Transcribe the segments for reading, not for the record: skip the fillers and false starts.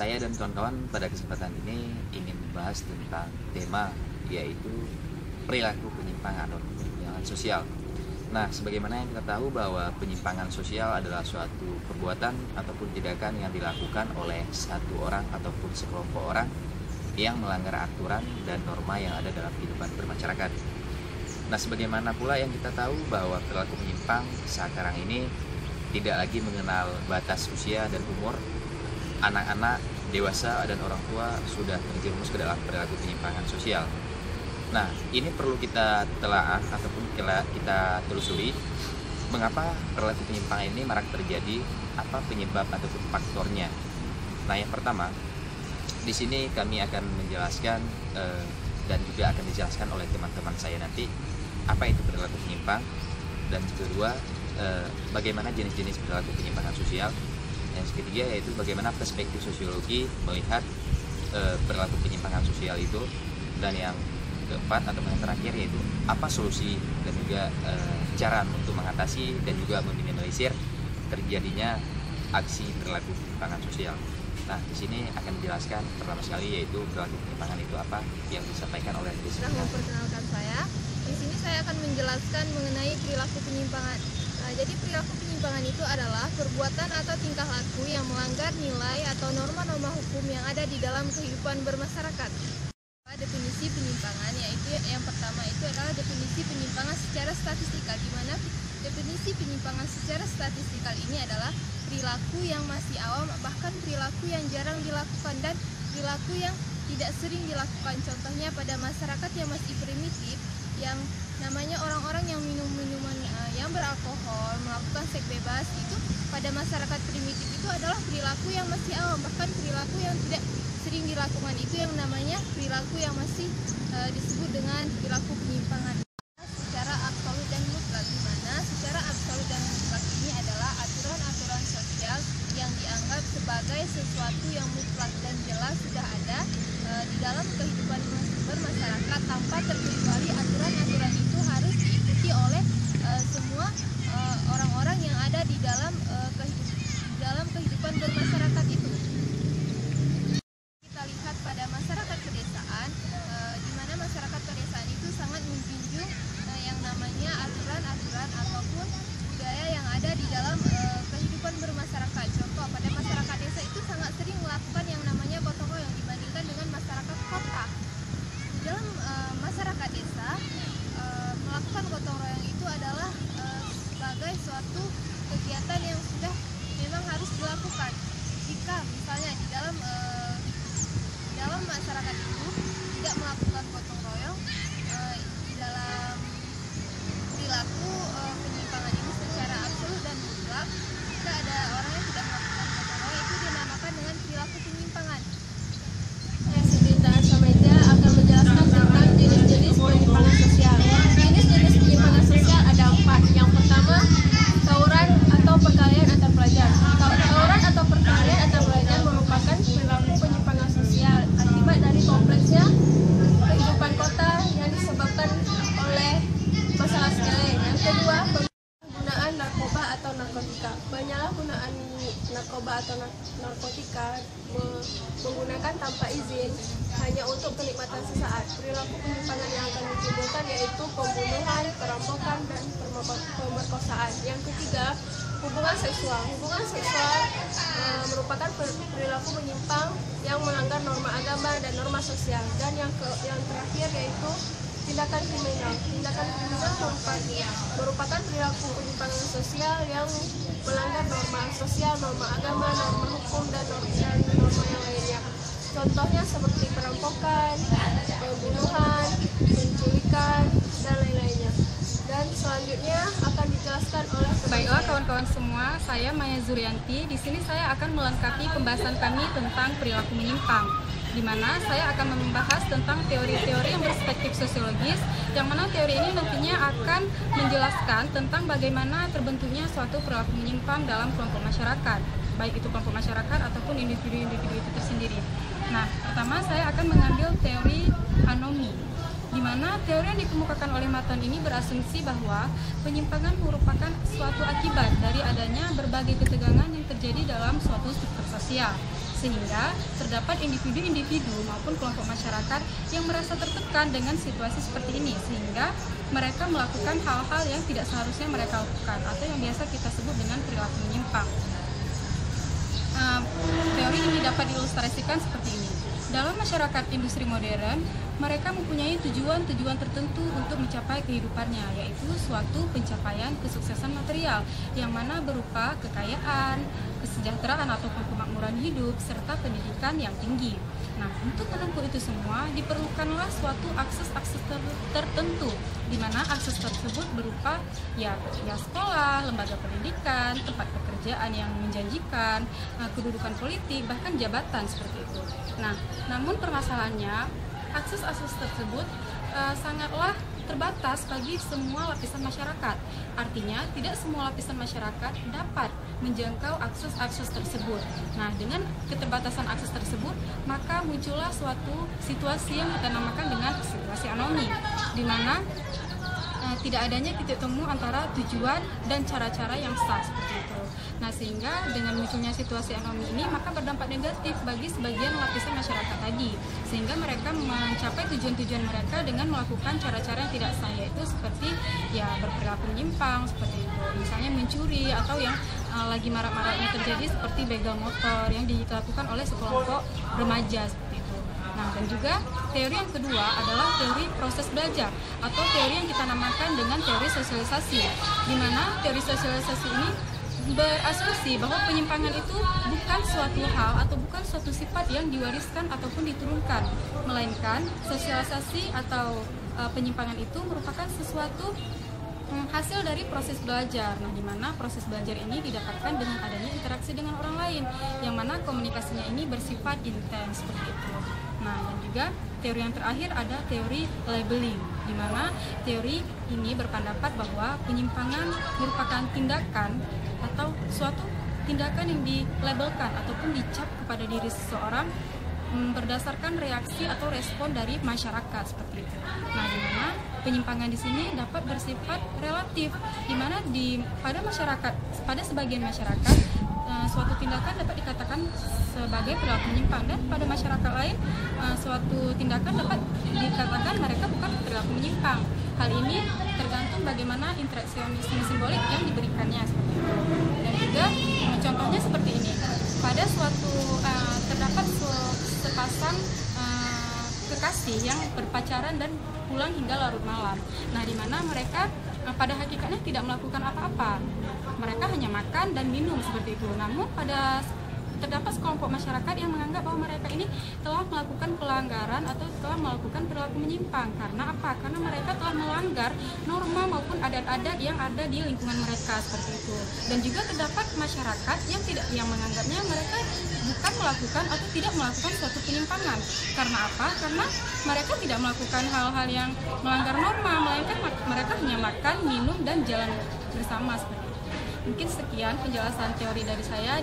Saya dan kawan-kawan pada kesempatan ini ingin membahas tentang tema yaitu perilaku penyimpangan atau penyimpangan sosial. Nah, sebagaimana yang kita tahu bahwa penyimpangan sosial adalah suatu perbuatan ataupun tindakan yang dilakukan oleh satu orang ataupun sekelompok orang yang melanggar aturan dan norma yang ada dalam kehidupan bermasyarakat. Nah, sebagaimana pula yang kita tahu bahwa perilaku penyimpang sekarang ini tidak lagi mengenal batas usia dan umur. Anak-anak, dewasa, dan orang tua sudah terjerumus ke dalam perilaku penyimpangan sosial. Nah, ini perlu kita telaah ataupun kita telusuri mengapa perilaku penyimpangan ini marak terjadi, apa penyebab ataupun faktornya. Nah, yang pertama, di sini kami akan menjelaskan dan juga akan dijelaskan oleh teman-teman saya nanti apa itu perilaku penyimpang, dan kedua bagaimana jenis-jenis perilaku penyimpangan sosial. Yang ketiga yaitu bagaimana perspektif sosiologi melihat perilaku penyimpangan sosial itu, dan yang keempat atau yang terakhir yaitu apa solusi dan juga cara untuk mengatasi dan juga meminimalisir terjadinya aksi perilaku penyimpangan sosial. Nah, di sini akan dijelaskan pertama sekali yaitu perilaku penyimpangan itu apa yang disampaikan oleh Sudah memperkenalkan saya. Di sini saya akan menjelaskan mengenai perilaku penyimpangan. Jadi perilaku penyimpangan itu adalah perbuatan atau tingkah laku yang melanggar nilai atau norma-norma hukum yang ada di dalam kehidupan bermasyarakat. Definisi penyimpangan yaitu yang pertama itu adalah definisi penyimpangan secara statistikal, di mana definisi penyimpangan secara statistikal ini adalah perilaku yang masih awam, bahkan perilaku yang jarang dilakukan dan perilaku yang tidak sering dilakukan. Contohnya pada masyarakat yang masih primitif, yang namanya orang-orang yang minum minuman yang beralkohol, melakukan seks bebas, itu pada masyarakat primitif itu adalah perilaku yang masih awam, bahkan perilaku yang tidak sering dilakukan, itu yang namanya perilaku yang masih disebut dengan perilaku penyimpangan. Secara absolut dan mutlak, di mana secara absolut dan mutlak ini adalah aturan-aturan sosial yang dianggap sebagai sesuatu yang mutlak dan jelas sudah ada di dalam kehidupan bermasyarakat, tanpa terkecuali aturan-aturan itu harus diikuti oleh semua orang-orang yang ada di dalam kehidupan bermasyarakat itu. Kita lihat pada masyarakat pedesaan, di mana masyarakat pedesaan itu sangat menjunjung yang namanya aturan-aturan ataupun budaya yang ada di dalam kehidupan bermasyarakat. Contoh, pada masyarakat desa itu sangat sering melakukan yang namanya gotong royong dibandingkan dengan masyarakat kota. Di dalam masyarakat desa, melakukan gotong royong itu adalah sebagai suatu kegiatan yang sudah memang harus dilakukan. Jika misalnya di dalam masyarakat itu tidak melakukan gotong royong, di dalam perilaku penyimpangan ini secara absolut dan mutlak, jika ada orang yang tidak melakukan gotong royong, itu dinamakan dengan perilaku penyimpangan. Sebentar, Sameja akan menjelaskan tentang jenis-jenis penyimpangan sosial. Jenis-jenis penyimpangan sosial ada 4. Yang pertama, tawuran atau perkelahian antar pelajar. Tawuran atau perkelahian antar pelajar merupakan perilaku penyimpangan sosial akibat dari kompleksnya kehidupan kota yang disebabkan oleh masalah sepele. Yang kedua, penggunaan narkoba atau narkotika. Penyalahgunaan narkoba atau narkotika menggunakan tanpa izin hanya untuk kenikmatan sesaat. Perilaku penyimpangan yang akan ditimbulkan yaitu pembunuhan, perampokan, dan pemerkosaan. Yang ketiga, hubungan seksual. Hubungan seksual merupakan perilaku menyimpang yang melanggar norma agama dan norma sosial. Dan yang terakhir yaitu tindakan kriminal. Tindakan kriminal merupakan perilaku penyimpangan sosial yang melanggar norma sosial, norma agama, norma hukum, dan norma yang lainnya. Contohnya seperti perampokan, pembunuhan, penculikan, dan lain-lainnya. Dan selanjutnya akan dijelaskan oleh Baiklah kawan-kawan semua, saya Maya Zurianti. Di sini saya akan melengkapi pembahasan kami tentang perilaku menyimpang, di mana saya akan membahas tentang teori-teori yang berspektif sosiologis, yang mana teori ini nantinya akan menjelaskan tentang bagaimana terbentuknya suatu perilaku menyimpang dalam kelompok masyarakat, baik itu kelompok masyarakat ataupun individu-individu itu tersendiri. Nah, pertama saya akan mengambil teori anomi, di mana teori yang dikemukakan oleh Maton ini berasumsi bahwa penyimpangan merupakan suatu akibat dari adanya berbagai ketegangan yang terjadi dalam suatu struktur sosial, sehingga terdapat individu-individu maupun kelompok masyarakat yang merasa tertekan dengan situasi seperti ini, sehingga mereka melakukan hal-hal yang tidak seharusnya mereka lakukan atau yang biasa kita sebut dengan perilaku menyimpang. Teori ini dapat diilustrasikan seperti ini. Dalam masyarakat industri modern, mereka mempunyai tujuan-tujuan tertentu untuk mencapai kehidupannya, yaitu suatu pencapaian kesuksesan material, yang mana berupa kekayaan, kesejahteraan ataupun kemakmuran hidup, serta pendidikan yang tinggi. Nah, untuk menempuh itu semua, diperlukanlah suatu akses-akses tertentu, di mana akses tersebut berupa ya sekolah, lembaga pendidikan, tempat pekerjaan yang menjanjikan, kedudukan politik, bahkan jabatan seperti itu. Nah, namun permasalahannya, akses-akses tersebut sangatlah terbatas bagi semua lapisan masyarakat. Artinya, tidak semua lapisan masyarakat dapat menjangkau akses-akses tersebut. Nah, dengan keterbatasan akses tersebut, maka muncullah suatu situasi yang kita namakan dengan situasi anomi, di mana tidak adanya titik temu antara tujuan dan cara-cara yang sah seperti itu. Nah, sehingga dengan munculnya situasi anomi ini maka berdampak negatif bagi sebagian lapisan masyarakat tadi, sehingga mereka mencapai tujuan-tujuan mereka dengan melakukan cara-cara yang tidak sah, yaitu seperti ya berperilaku menyimpang seperti itu, misalnya mencuri, atau yang lagi marak-maraknya terjadi seperti begal motor yang dilakukan oleh sekelompok remaja seperti itu. Nah, dan juga teori yang kedua adalah teori proses belajar atau teori yang kita namakan dengan teori sosialisasi, di mana teori sosialisasi ini berasumsi bahwa penyimpangan itu bukan suatu hal atau bukan suatu sifat yang diwariskan ataupun diturunkan, melainkan sosialisasi atau penyimpangan itu merupakan sesuatu hasil dari proses belajar. Nah, di mana proses belajar ini didapatkan dengan adanya interaksi dengan orang lain, yang mana komunikasinya ini bersifat intens seperti itu. Nah, dan juga teori yang terakhir ada teori labeling, di mana teori ini berpendapat bahwa penyimpangan merupakan tindakan atau suatu tindakan yang dilabelkan ataupun dicap kepada diri seseorang berdasarkan reaksi atau respon dari masyarakat seperti itu. Nah, di mana penyimpangan di sini dapat bersifat relatif, di mana pada sebagian masyarakat suatu tindakan dapat dikatakan sebagai perilaku menyimpang, dan pada masyarakat lain suatu tindakan dapat dikatakan mereka bukan perilaku menyimpang. Hal ini tergantung bagaimana interaksionisme simbolik yang diberikannya seperti itu. Dan juga contohnya seperti ini. Pada terdapat sepasang kekasih yang berpacaran dan pulang hingga larut malam. Nah, di mana mereka pada hakikatnya tidak melakukan apa-apa. Mereka hanya makan dan minum seperti itu. Namun terdapat sekelompok masyarakat yang menganggap bahwa mereka ini telah melakukan pelanggaran atau telah melakukan perilaku menyimpang. Karena apa? Karena mereka telah melanggar norma maupun adat-adat yang ada di lingkungan mereka seperti itu. Dan juga terdapat masyarakat yang menganggapnya mereka bukan melakukan atau tidak melakukan suatu penyimpangan. Karena apa? Karena mereka tidak melakukan hal-hal yang melanggar norma, melainkan mereka hanya makan, minum, dan jalan bersama seperti itu. Mungkin sekian penjelasan teori dari saya.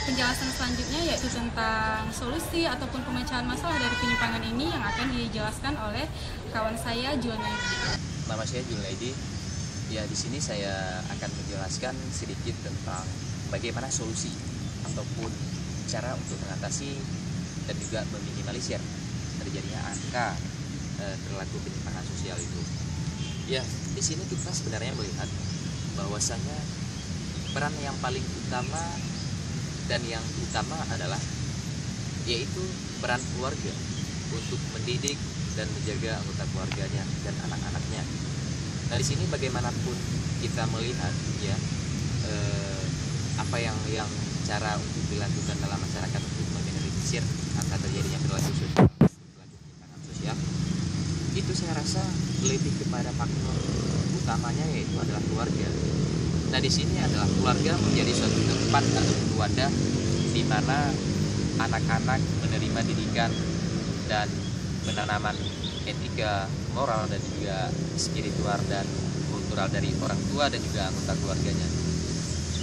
Penjelasan selanjutnya yaitu tentang solusi ataupun pemecahan masalah dari penyimpangan ini yang akan dijelaskan oleh kawan saya Junaidi. Nama saya Junaidi. Ya, di sini saya akan menjelaskan sedikit tentang bagaimana solusi ataupun cara untuk mengatasi dan juga meminimalisir terjadinya angka perilaku penyimpangan sosial itu. Ya, di sini kita sebenarnya melihat bahwasanya peran yang paling utama dan yang utama adalah yaitu peran keluarga untuk mendidik dan menjaga anggota keluarganya dan anak-anaknya. Nah, di sini bagaimanapun kita melihat ya apa yang cara untuk dilakukan dalam masyarakat untuk meminimalisir angka terjadinya perilaku penyimpangan sosial itu saya rasa lebih kepada faktor utamanya yaitu adalah keluarga. Nah, di sini adalah keluarga menjadi suatu tempat atau wadah di mana anak-anak menerima didikan dan penanaman etika, moral, dan juga spiritual dan kultural dari orang tua dan juga anggota keluarganya.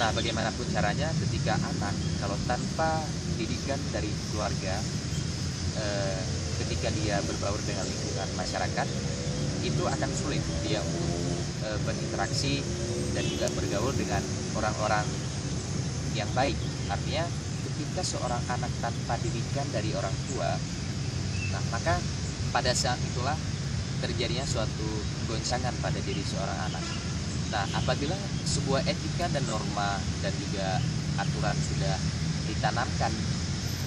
Nah, bagaimanapun caranya ketika anak kalau tanpa didikan dari keluarga, ketika dia berbaur dengan lingkungan masyarakat, itu akan sulit dia untuk berinteraksi dan juga bergaul dengan orang-orang yang baik. Artinya ketika seorang anak tanpa didikan dari orang tua, nah maka pada saat itulah terjadinya suatu goncangan pada diri seorang anak. Nah, apabila sebuah etika dan norma dan juga aturan sudah ditanamkan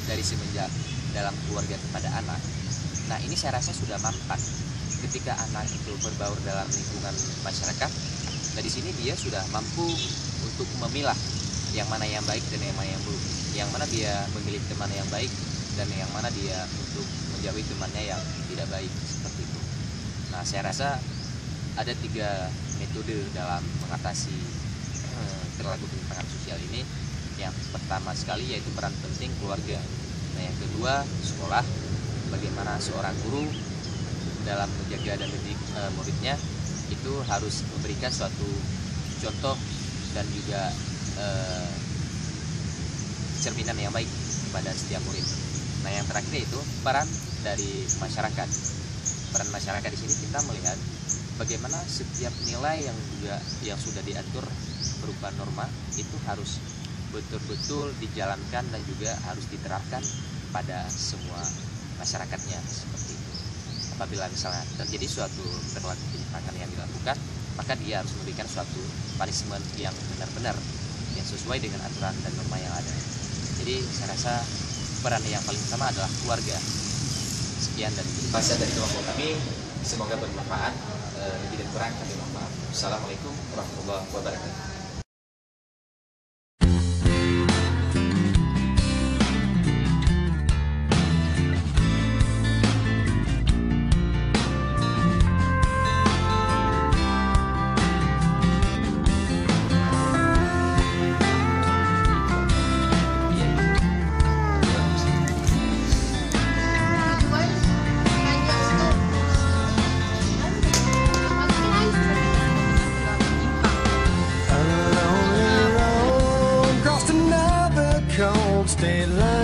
dari semenjak dalam keluarga kepada anak, nah ini saya rasa sudah mampat ketika anak itu berbaur dalam lingkungan masyarakat. Nah, di sini dia sudah mampu untuk memilah yang mana yang baik dan yang mana yang buruk, yang mana dia memilih teman yang baik dan yang mana dia untuk menjauhi temannya yang tidak baik, seperti itu. Nah, saya rasa ada 3 metode dalam mengatasi perilaku penyimpangan sosial ini. Yang pertama sekali yaitu peran penting keluarga. Nah, yang kedua sekolah, bagaimana seorang guru dalam menjaga dan mendidik muridnya itu harus memberikan suatu contoh dan juga cerminan yang baik kepada setiap murid. Nah, yang terakhir itu peran dari masyarakat. Peran masyarakat di sini kita melihat bagaimana setiap nilai yang sudah diatur berupa norma itu harus betul-betul dijalankan dan juga harus diterapkan pada semua masyarakatnya, seperti itu. Apabila misalnya terjadi suatu perilaku penyimpangan yang dilakukan, maka dia harus memberikan suatu punishment yang benar-benar yang sesuai dengan aturan dan norma yang ada. Jadi saya rasa peran yang paling utama adalah keluarga. Sekian dari bahasa dari kelompok kami, semoga bermanfaat. Lebih dan kurang kami mohon maaf. Assalamualaikum warahmatullahi wabarakatuh. State line.